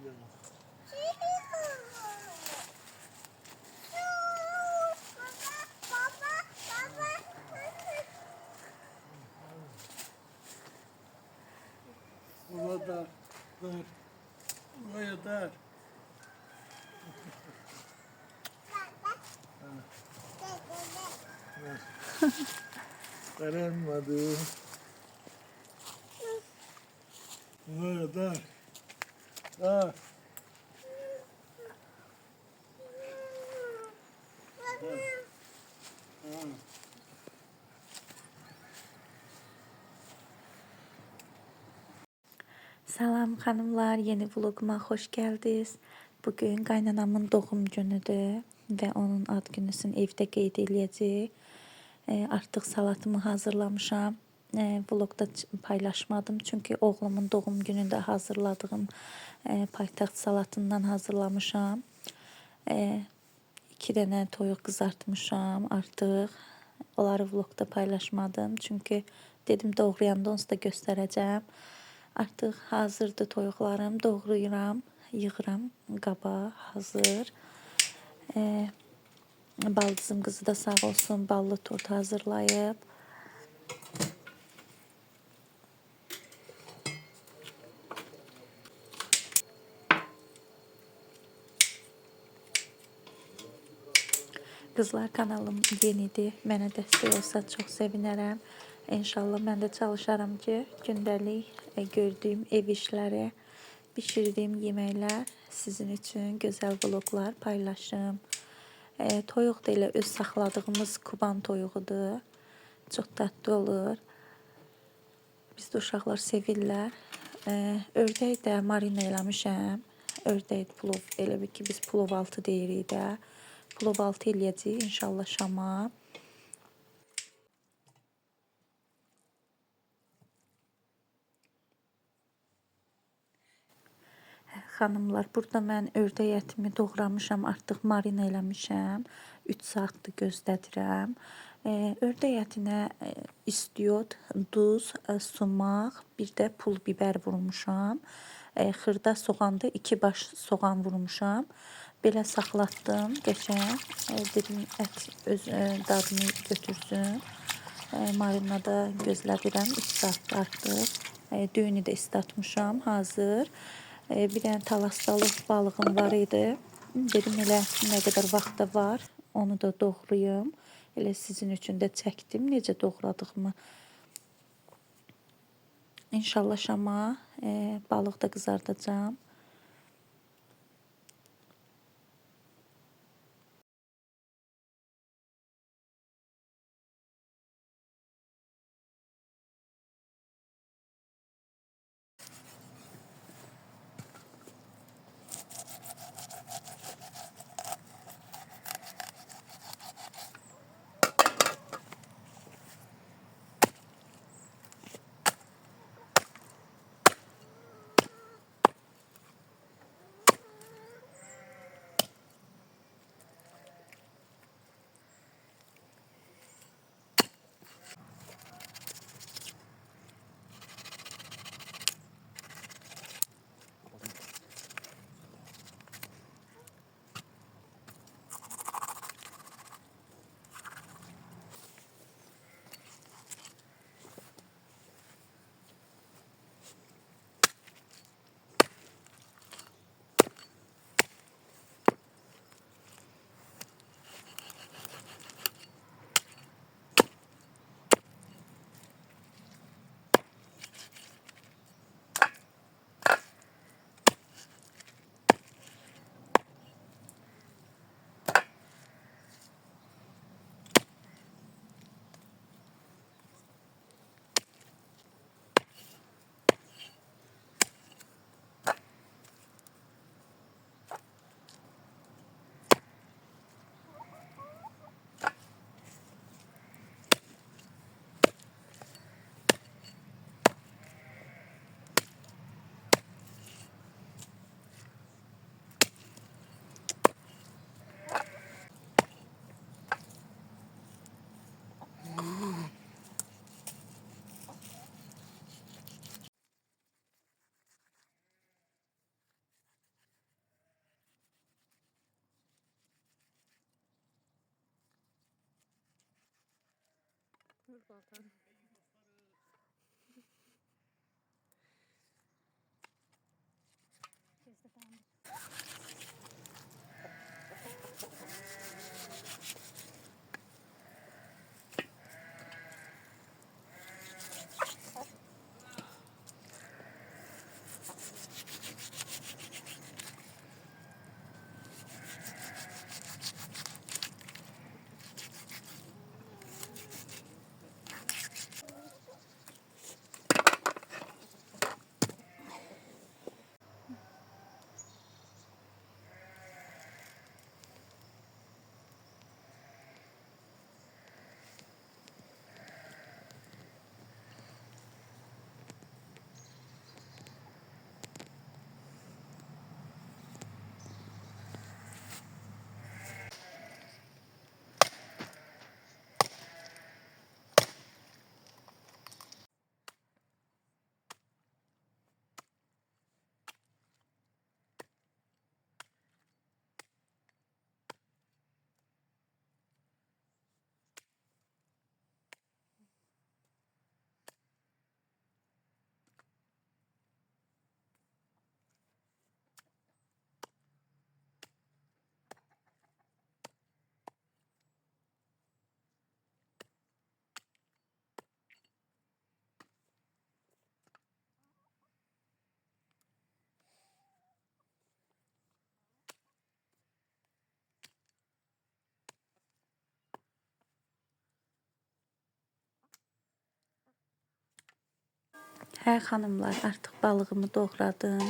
Burada dur. Buraya dar. Dayanmadı. Buraya dar. Dar. Salam xanımlar, yeni vloguma xoş gəldiniz. Bugün qaynanamın doğum günüdür və onun ad günüsünü evdə qeyd eləyəcəyik. Artıq salatımı hazırlamışam. Vlogda paylaşmadım çünki oğlumun doğum günündə hazırladığım paytaxt salatından hazırlamışam. 2 dənə toyuq qızartmışam artıq. Onları vlogda paylaşmadım çünki dedim doğrayanda onsuz da göstərəcəm. Artıq hazırdır toyuqlarım, doğrayıram, yığıram qaba, hazır. Baldızım qızı da sağ olsun, ballı tort hazırlayıb. Qızlar, kanalım yenidir, mənə dəstək olsa çox sevinərəm. İnşallah mən də çalışaram ki, gündəlik gördüyüm ev işləri, bişirdiyim yeməklər sizin üçün gözəl vloglar paylaşım. Toyuq da elə öz saxladığımız Kuban toyuğudur. Çox dadlı olur. Bizdə uşaqlar sevirlər. Ördək də marina eləmişəm. Ördək plov, elə bir ki biz plov altı deyirik də. Plov altı eləyəcəyik inşallah şama. Xanımlar, burada mən ördək ətimi doğramışam, artıq marina eləmişəm. 3 saatdır gözlədirəm. Ördək ətinə istiot, duz, sumaq, bir də pul biber vurmuşam. Xırda soğanda 2 baş soğan vurmuşam. Belə saxlatdım, qəşəng. Dedim ət öz dadını götürsün. Marinada gözlədirəm 3 saat artıq. Düyünü də islatmışam, hazır. Bir dənə talastalı balığım var idi. Dedim elə nə qədər vaxtda var, onu da doğrayım. Elə sizin üçün də çəkdim necə doğradığımı. İnşallah şama balıq da qızardacağam. Vur baltanı. Gözde bandır. Hə xanımlar, artıq balığımı doğradım.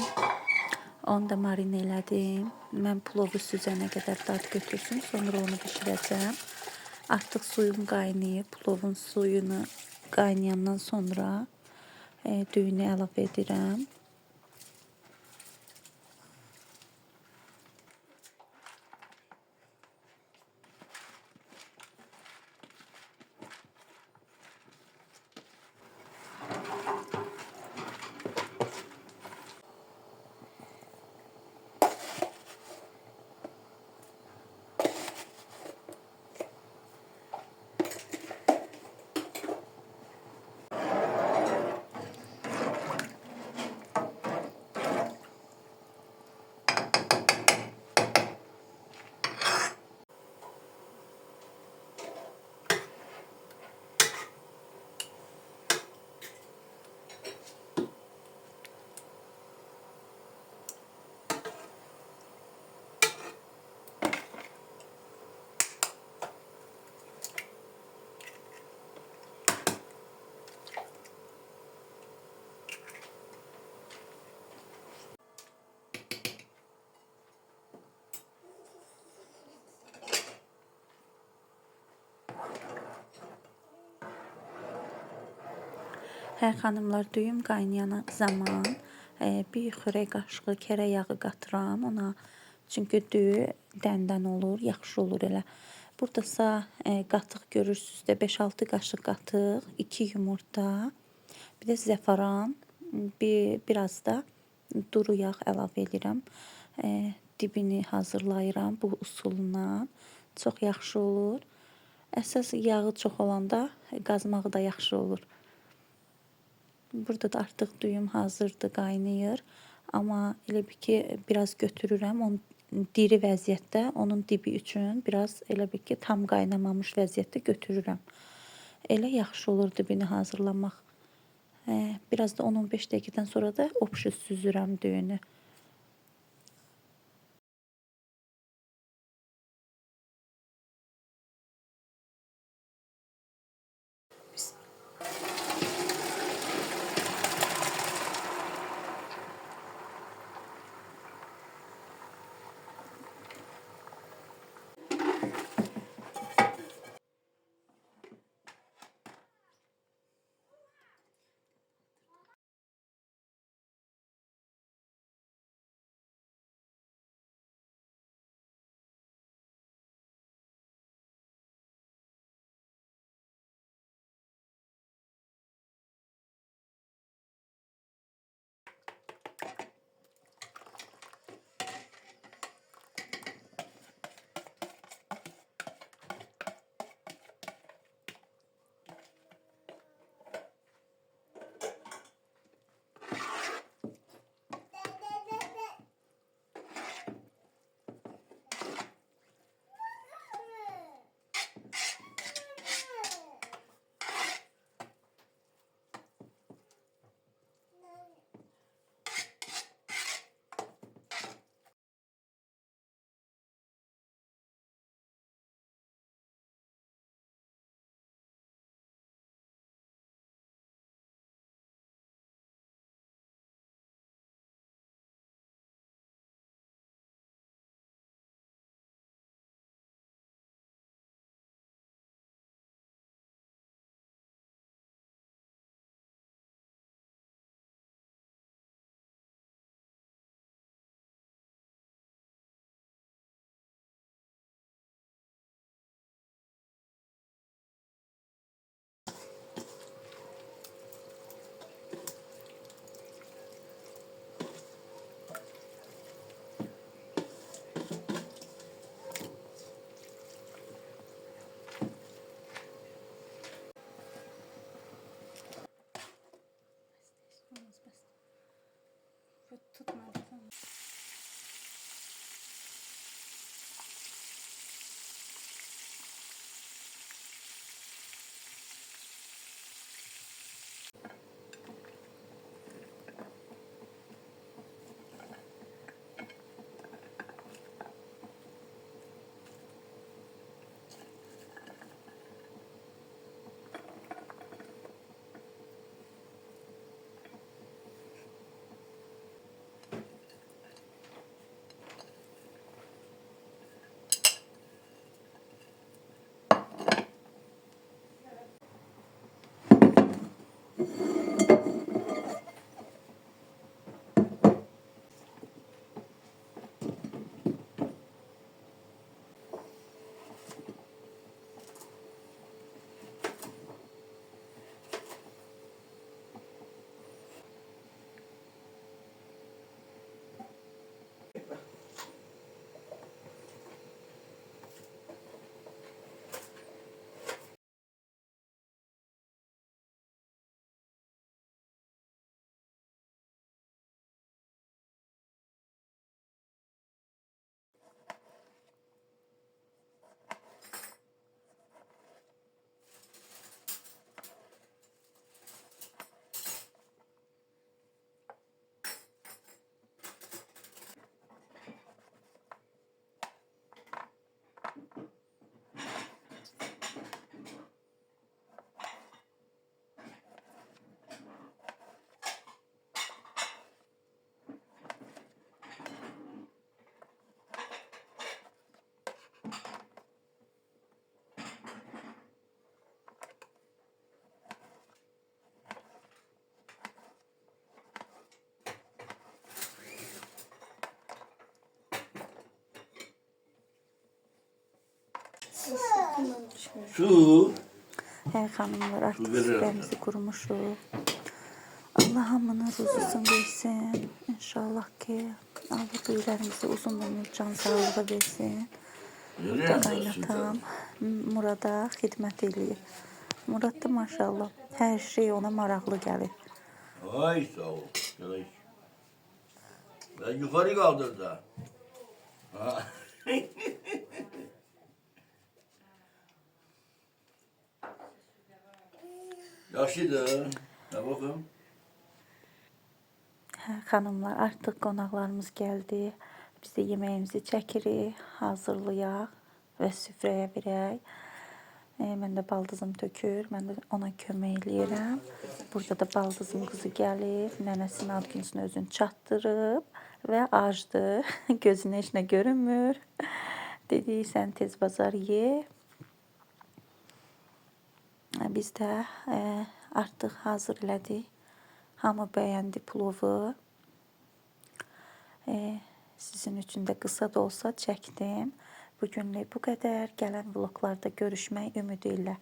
Onu da marinə elədim. Mən plovu süzənə qədər dad götürsün, sonra onu bişirəcəm. Artıq suyum qaynayıb. Plovun suyunu qaynayandan sonra düyünü əlavə edirəm. Hə xanımlar, düyüm qaynayana zaman bir xörək qaşığı kərə yağı qatıram ona. Çünki düyü dəndən olur, yaxşı olur elə. Buradasa qatıq görürsünüz də 5-6 qaşıq qatıq, 2 yumurta, bir də zəfaran, biraz da duru yağ əlavə edirəm. Dibini hazırlayıram bu usulla. Çox yaxşı olur. Əsas yağı çox olanda qazmağı da yaxşı olur. Burada da artıq düyüm hazırdır, qaynayır. Amma elə bir ki, biraz götürürəm. Onu diri vəziyyətdə, onun dibi üçün biraz elə bir ki, tam qaynamamış vəziyyətdə götürürəm. Elə yaxşı olur dibini hazırlamaq. Biraz da 10-15 dəqiqədən sonra da obşu süzürəm düyünü. Su. Hə xanımlar, artıq verirəm süfrəmizi qurmuşuq. Allah hamının ruzusunu versin. İnşallah ki Allah böyüklərimizi uzun ömür, can sağlığı versin. Burada qaynatam Murada xidmət eləyir. Murad da maşallah hər şey ona maraqlı gəlir. Ay sağ ol. Yavaş. Ben yukarı kaldır da. Ha. Yaşlıdır. Ne bakın. Hə, xanımlar, artıq qonaqlarımız gəldi. Biz də yeməyimizi çəkirik, hazırlayaq və süfrəyə verək. Mən də baldızım tökür, mən də ona kömək eləyirəm. Burada da baldızım qızı gəlir, nənəsinin ad günüsünü özünü çatdırıb və acdır. Gözünə heç nə görünmür. Dedi, sən tez bazar ye. Biz də artıq hazır elədik. Hamı bəyəndi plovu. Sizin üçün də qısa da olsa çəkdim. Bugünlük bu qədər. Gələn vloglarda görüşmək ümidi ilə.